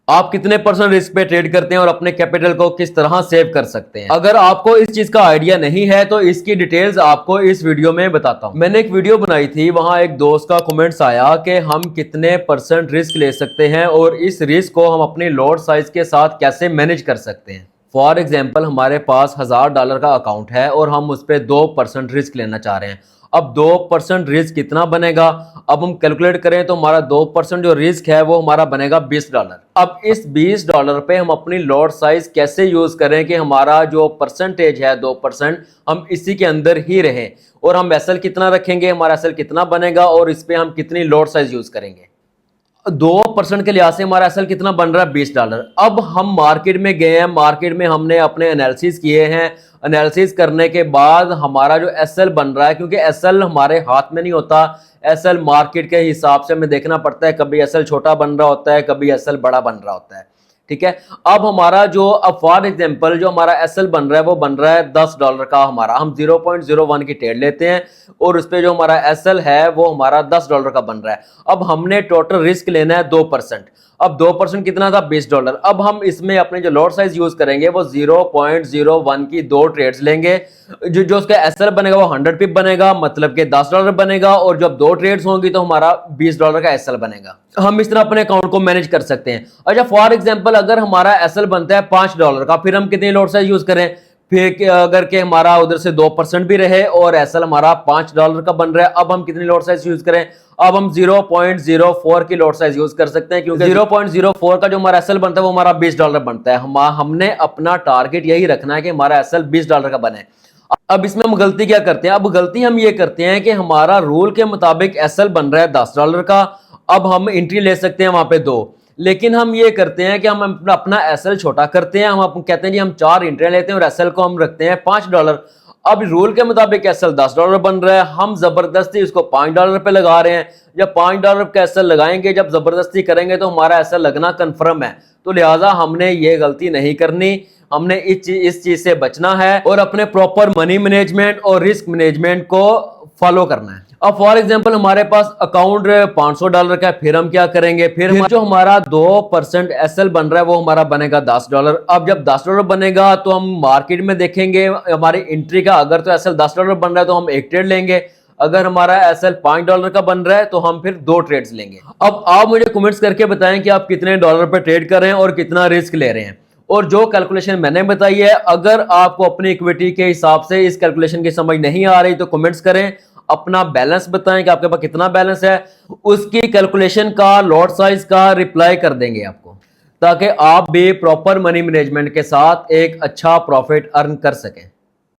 आप कितने percent risk पे ट्रेड करते हैं और अपने कैपिटल को किस तरह सेव कर सकते हैं। अगर आपको इस चीज का आइडिया नहीं है तो इसकी डिटेल्स आपको इस वीडियो में बताता हूं। मैंने एक वीडियो बनाई थी, वहां एक दोस्त का कमेंट्स आया कि हम कितने परसेंट रिस्क ले सकते हैं और इस रिस्क को हम अपनी लॉट साइज के साथ कैसे मैनेज कर सकते हैं। फॉर एग्जाम्पल, हमारे पास $1000 का अकाउंट है और हम उस पर 2% रिस्क लेना चाह रहे हैं। अब 2% रिस्क कितना बनेगा? अब हम कैलकुलेट करें तो हमारा 2% जो रिस्क है वो हमारा बनेगा $20। अब इस $20 पे हम अपनी लॉट साइज कैसे यूज करें कि हमारा जो परसेंटेज है 2% हम इसी के अंदर ही रहें, और हम एसएल कितना रखेंगे, हमारा एसएल कितना बनेगा और इस पे हम कितनी लॉट साइज यूज करेंगे। 2% के लिहाज से हमारा एसएल कितना बन रहा है? $20। अब हम मार्केट में गए हैं, मार्केट में हमने अपने एनालिसिस किए हैं। एनालिसिस करने के बाद हमारा जो एसएल बन रहा है, क्योंकि एसएल हमारे हाथ में नहीं होता, एसएल मार्केट के हिसाब से हमें देखना पड़ता है। कभी एसएल छोटा बन रहा होता है, कभी एसएल बड़ा बन रहा होता है। ठीक है। अब हमारा जो, अब फॉर एग्जांपल जो हमारा एसएल बन रहा है वो बन रहा है $10 का। हमारा हम 0.01 की ट्रेड लेते हैं और उस पर जो हमारा एसएल है वो हमारा $10 का बन रहा है। अब हमने टोटल रिस्क लेना है 2%। अब 2% कितना था? $20। अब हम इसमें अपने जो लॉट साइज यूज करेंगे वो 0.01 की 2 ट्रेड्स लेंगे। जो उसका एसएल बनेगा वो 100 पिप बनेगा, मतलब कि $10 बनेगा, और जब 2 ट्रेड्स होंगी तो हमारा $20 का एसएल बनेगा। हम इस तरह अपने अकाउंट को मैनेज कर सकते हैं। अच्छा, फॉर एग्जांपल अगर हमारा एसएल बनता है $5 का, फिर हम कितनी लॉट साइज यूज करें? फिर अगर के हमारा उधर से 2% भी रहे और एसएल हमारा $5 का बन रहा है, अब हम कितनी लॉट साइज यूज करें? अब हम 0.04 की लॉट साइज यूज कर सकते हैं, क्योंकि 0.04 का जो हमारा एसएल बनता है वो हमारा $20 बनता है। हमने अपना टारगेट यही रखना है कि हमारा एसएल $20 का बने। अब इसमें हम गलती क्या करते हैं? अब गलती हम ये करते हैं कि हमारा रूल के मुताबिक एसएल बन रहा है $10 का। अब हम एंट्री ले सकते हैं वहां पे 2, लेकिन हम ये करते हैं कि हम अपना एसएल छोटा करते हैं। हम कहते हैं जी हम 4 एंट्री लेते हैं और एसएल को हम रखते हैं $5। अब रूल के मुताबिक एसएल $10 बन रहा है, हम जबरदस्ती उसको $5 पे लगा रहे हैं। जब $5 का एसएल लगाएंगे, जब जबरदस्ती करेंगे तो हमारा एसएल लगना कंफर्म है। तो लिहाजा हमने ये गलती नहीं करनी, हमने इस चीज से बचना है और अपने प्रॉपर मनी मैनेजमेंट और रिस्क मैनेजमेंट को फॉलो करना है। अब फॉर एग्जांपल हमारे पास अकाउंट $500 का है, फिर हम क्या करेंगे? फिर जो हमारा 2% एसएल बन रहा है वो हमारा बनेगा $10। अब जब $10 बनेगा तो हम मार्केट में देखेंगे हमारी एंट्री का, अगर तो एसएल $10 बन रहा है तो हम एक ट्रेड लेंगे, अगर हमारा एसएल $5 का बन रहा है तो हम फिर 2 ट्रेड्स लेंगे। अब आप मुझे कमेंट्स करके बताएं कि आप कितने डॉलर पे ट्रेड कर रहे हैं और कितना रिस्क ले रहे हैं। और जो कैलकुलेशन मैंने बताई है, अगर आपको अपनी इक्विटी के हिसाब से इस कैलकुलेशन की समझ नहीं आ रही तो कमेंट्स करें, अपना बैलेंस बताएं कि आपके पास कितना बैलेंस है, उसकी कैलकुलेशन का, लॉट साइज का रिप्लाई कर देंगे आपको, ताकि आप भी प्रॉपर मनी मैनेजमेंट के साथ एक अच्छा प्रॉफिट अर्न कर सकें।